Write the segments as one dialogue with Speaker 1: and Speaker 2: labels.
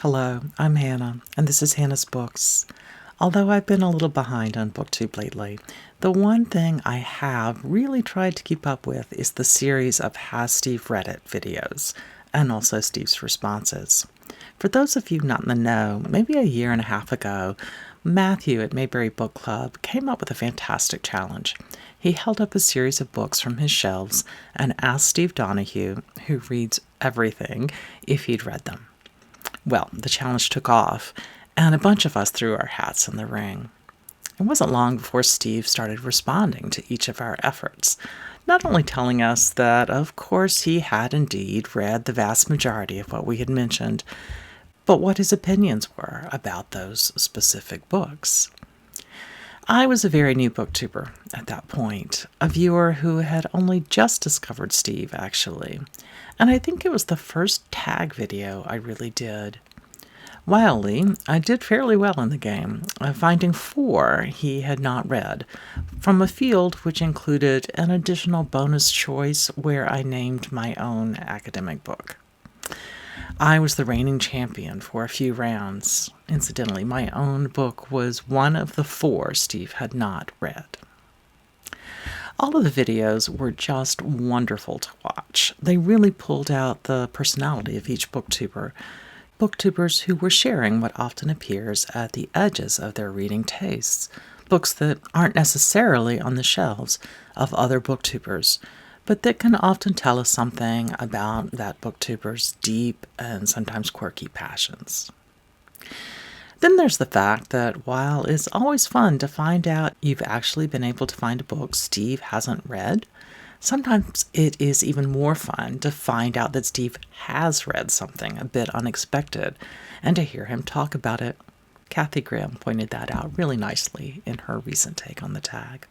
Speaker 1: Hello, I'm Hannah, and this is Hannah's Books. Although I've been a little behind on BookTube lately, the one thing I have really tried to keep up with is the series of Has Steve Read It videos, and also Steve's responses. For those of you not in the know, maybe a year and a half ago, Matthew at Mayberry Book Club came up with a fantastic challenge. He held up a series of books from his shelves and asked Steve Donahue, who reads everything, if he'd read them. Well, the challenge took off, and a bunch of us threw our hats in the ring. It wasn't long before Steve started responding to each of our efforts, not only telling us that, of course, he had indeed read the vast majority of what we had mentioned, but what his opinions were about those specific books. I was a very new booktuber at that point, a viewer who had only just discovered Steve, actually, and I think it was the first tag video I really did. Wildly, I did fairly well in the game, finding 4 he had not read, from a field which included an additional bonus choice where I named my own academic book. I was the reigning champion for a few rounds. Incidentally, my own book was one of the 4 Steve had not read. All of the videos were just wonderful to watch. They really pulled out the personality of each booktubers who were sharing what often appears at the edges of their reading tastes, books that aren't necessarily on the shelves of other booktubers, but that can often tell us something about that booktuber's deep and sometimes quirky passions. Then there's the fact that while it's always fun to find out you've actually been able to find a book Steve hasn't read, sometimes it is even more fun to find out that Steve has read something a bit unexpected and to hear him talk about it. Kathy Grimm pointed that out really nicely in her recent take on the tag.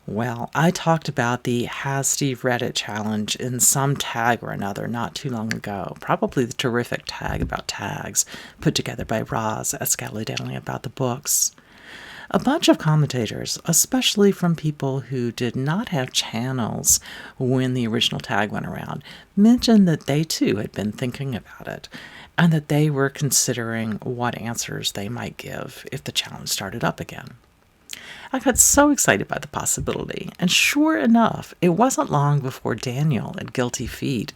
Speaker 1: Well, I talked about the Has Steve Read It challenge in some tag or another not too long ago, probably the terrific tag about tags put together by Roz at Scally about the books. A bunch of commentators, especially from people who did not have channels when the original tag went around, mentioned that they too had been thinking about it and that they were considering what answers they might give if the challenge started up again. I got so excited by the possibility, and sure enough, it wasn't long before Daniel at Guilty Feet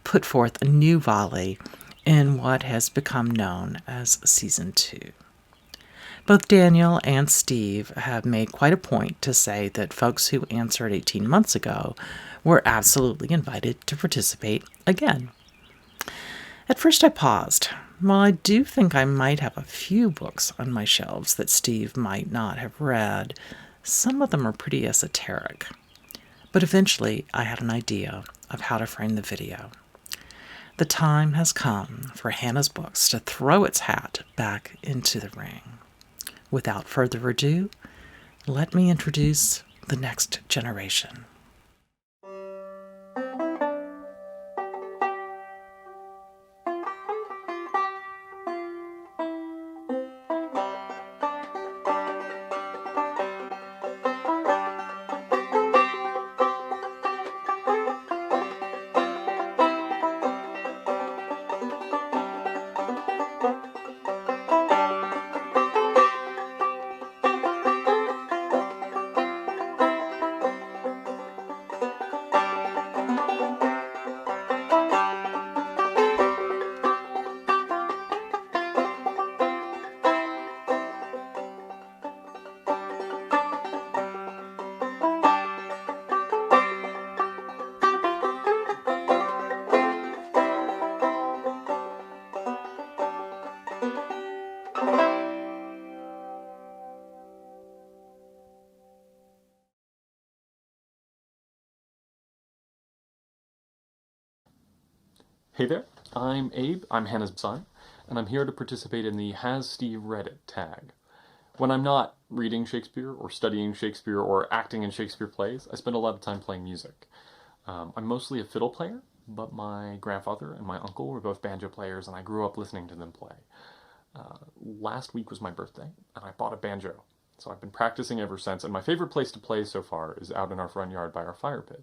Speaker 1: put forth a new volley in what has become known as Season 2. Both Daniel and Steve have made quite a point to say that folks who answered 18 months ago were absolutely invited to participate again. At first I paused. While I do think I might have a few books on my shelves that Steve might not have read, some of them are pretty esoteric. But eventually I had an idea of how to frame the video. The time has come for Hannah's Books to throw its hat back into the ring. Without further ado, let me introduce the next generation.
Speaker 2: Hey there, I'm Abe, I'm Hannah's son, and I'm here to participate in the Has Steve Read It tag. When I'm not reading Shakespeare or studying Shakespeare or acting in Shakespeare plays, I spend a lot of time playing music. I'm mostly a fiddle player, but my grandfather and my uncle were both banjo players and I grew up listening to them play. Last week was my birthday and I bought a banjo, so I've been practicing ever since, and my favorite place to play so far is out in our front yard by our fire pit.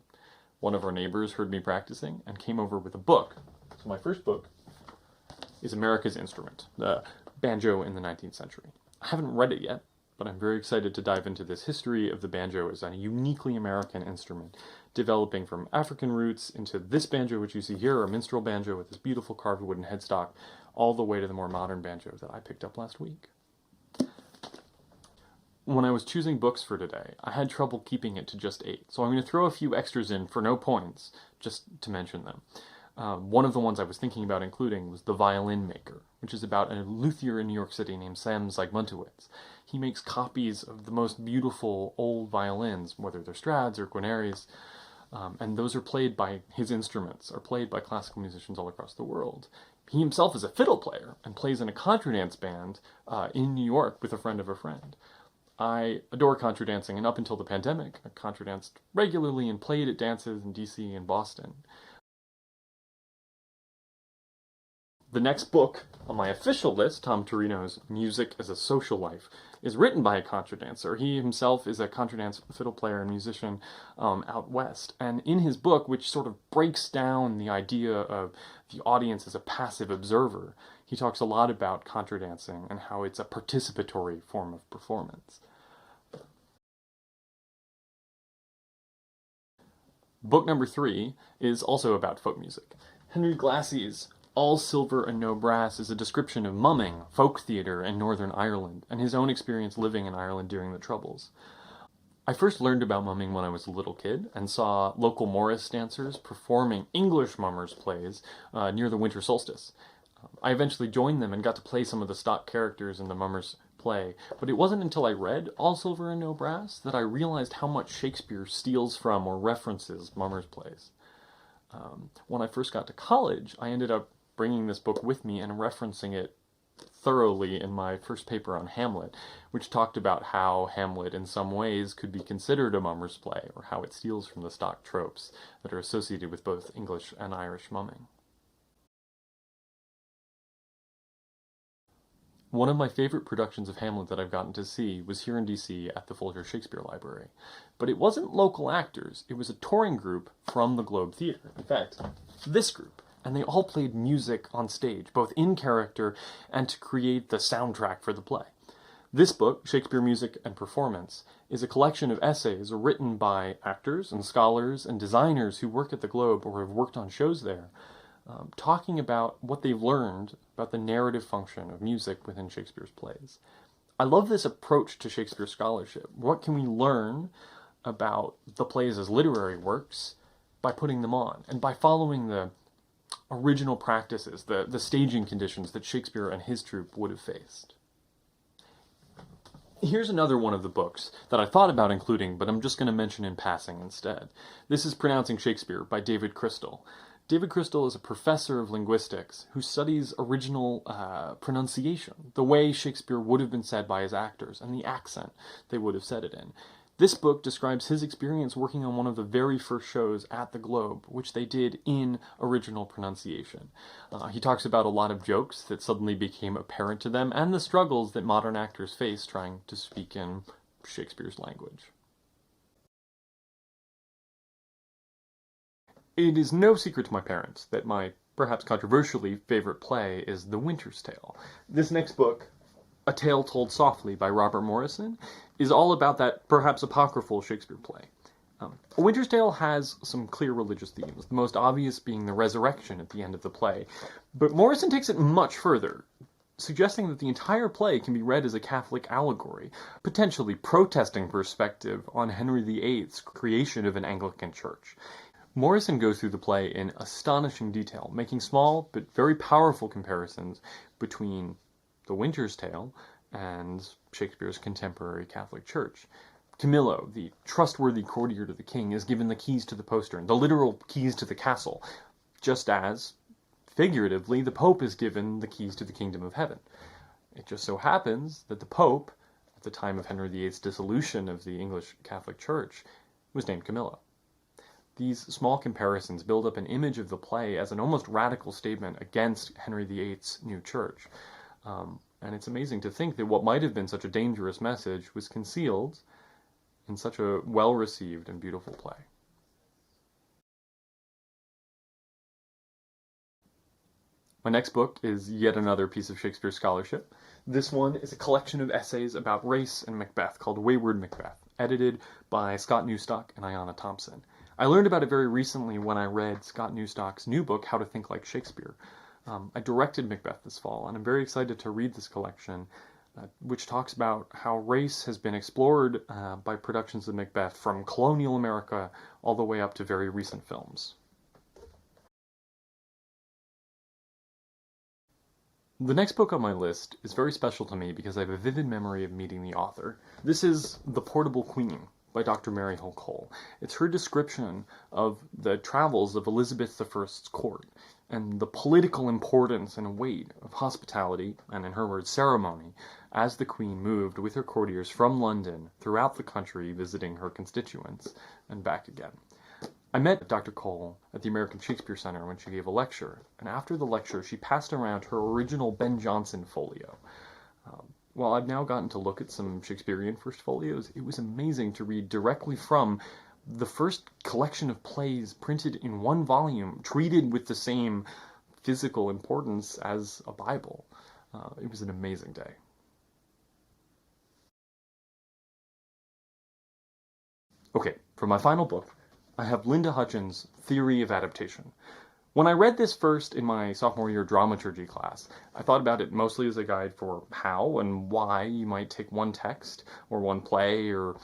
Speaker 2: One of our neighbors heard me practicing and came over with a book. So my first book is America's Instrument, the banjo in the 19th century. I haven't read it yet, but I'm very excited to dive into this history of the banjo as a uniquely American instrument, developing from African roots into this banjo, which you see here, a minstrel banjo with this beautiful carved wooden headstock, all the way to the more modern banjo that I picked up last week. When I was choosing books for today, I had trouble keeping it to just 8, so I'm going to throw a few extras in for no points, just to mention them. One of the ones I was thinking about including was The Violin Maker, which is about a luthier in New York City named Sam Zygmuntowicz. He makes copies of the most beautiful old violins, whether they're Strads or Guarneris, and those are played by his instruments, are played by classical musicians all across the world. He himself is a fiddle player and plays in a contradance band in New York with a friend of a friend. I adore contradancing, and up until the pandemic, I contradanced regularly and played at dances in DC and Boston. The next book on my official list, Tom Torino's Music as a Social Life, is written by a contradancer. He himself is a contradance fiddle player and musician out west. And in his book, which sort of breaks down the idea of the audience as a passive observer, he talks a lot about contradancing and how it's a participatory form of performance. Book number 3 is also about folk music. Henry Glassey's All Silver and No Brass is a description of mumming, folk theatre in Northern Ireland, and his own experience living in Ireland during the Troubles. I first learned about mumming when I was a little kid and saw local Morris dancers performing English mummers' plays near the winter solstice. I eventually joined them and got to play some of the stock characters in the mummers' play, but it wasn't until I read All Silver and No Brass that I realized how much Shakespeare steals from or references mummers' plays. When I first got to college, I ended up bringing this book with me and referencing it thoroughly in my first paper on Hamlet, which talked about how Hamlet in some ways could be considered a mummer's play, or how it steals from the stock tropes that are associated with both English and Irish mumming. One of my favorite productions of Hamlet that I've gotten to see was here in DC at the Folger Shakespeare Library. But it wasn't local actors, it was a touring group from the Globe Theatre. In fact, this group. And they all played music on stage, both in character and to create the soundtrack for the play. This book, Shakespeare Music and Performance, is a collection of essays written by actors and scholars and designers who work at the Globe or have worked on shows there, talking about what they've learned about the narrative function of music within Shakespeare's plays. I love this approach to Shakespeare scholarship. What can we learn about the plays as literary works by putting them on, and by following the original practices, the staging conditions that Shakespeare and his troupe would have faced. Here's another one of the books that I thought about including, but I'm just going to mention in passing instead. This is Pronouncing Shakespeare by David Crystal. David Crystal is a professor of linguistics who studies original pronunciation, the way Shakespeare would have been said by his actors, and the accent they would have said it in. This book describes his experience working on one of the very first shows at the Globe, which they did in original pronunciation. He talks about a lot of jokes that suddenly became apparent to them, and the struggles that modern actors face trying to speak in Shakespeare's language. It is no secret to my parents that my perhaps controversially favorite play is The Winter's Tale. This next book, A Tale Told Softly by Robert Morrison, is all about that perhaps apocryphal Shakespeare play. A Winter's Tale has some clear religious themes, the most obvious being the resurrection at the end of the play. But Morrison takes it much further, suggesting that the entire play can be read as a Catholic allegory, potentially protesting perspective on Henry VIII's creation of an Anglican church. Morrison goes through the play in astonishing detail, making small but very powerful comparisons between The Winter's Tale and Shakespeare's contemporary Catholic Church. Camillo, the trustworthy courtier to the king, is given the keys to the postern, the literal keys to the castle, just as, figuratively, the Pope is given the keys to the kingdom of heaven. It just so happens that the Pope, at the time of Henry VIII's dissolution of the English Catholic Church, was named Camillo. These small comparisons build up an image of the play as an almost radical statement against Henry VIII's new church. And it's amazing to think that what might have been such a dangerous message was concealed in such a well-received and beautiful play. My next book is yet another piece of Shakespeare scholarship. This one is a collection of essays about race and Macbeth called Wayward Macbeth, edited by Scott Newstock and Ayanna Thompson. I learned about it very recently when I read Scott Newstock's new book, How to Think Like Shakespeare. I directed Macbeth this fall, and I'm very excited to read this collection, which talks about how race has been explored by productions of Macbeth from colonial America all the way up to very recent films. The next book on my list is very special to me because I have a vivid memory of meeting the author. This is The Portable Queen by Dr. Mary Hill Cole. It's her description of the travels of Elizabeth I's court and the political importance and weight of hospitality, and in her words, ceremony, as the Queen moved with her courtiers from London throughout the country visiting her constituents and back again. I met Dr. Cole at the American Shakespeare Center when she gave a lecture, and after the lecture she passed around her original Ben Jonson folio. While I've now gotten to look at some Shakespearean first folios, it was amazing to read directly from the first collection of plays printed in one volume, treated with the same physical importance as a Bible. It was an amazing day. Okay, for my final book, I have Linda Hutchins' Theory of Adaptation. When I read this first in my sophomore year dramaturgy class, I thought about it mostly as a guide for how and why you might take one text, or one play, or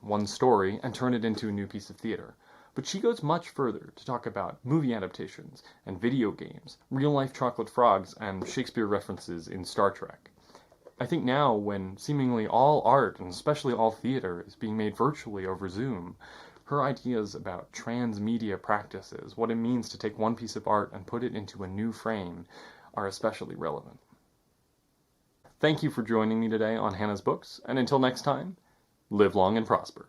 Speaker 2: one story, and turn it into a new piece of theater. But she goes much further to talk about movie adaptations, and video games, real-life chocolate frogs, and Shakespeare references in Star Trek. I think now, when seemingly all art, and especially all theater, is being made virtually over Zoom, her ideas about transmedia practices, what it means to take one piece of art and put it into a new frame, are especially relevant. Thank you for joining me today on Hannah's Books, and until next time, live long and prosper.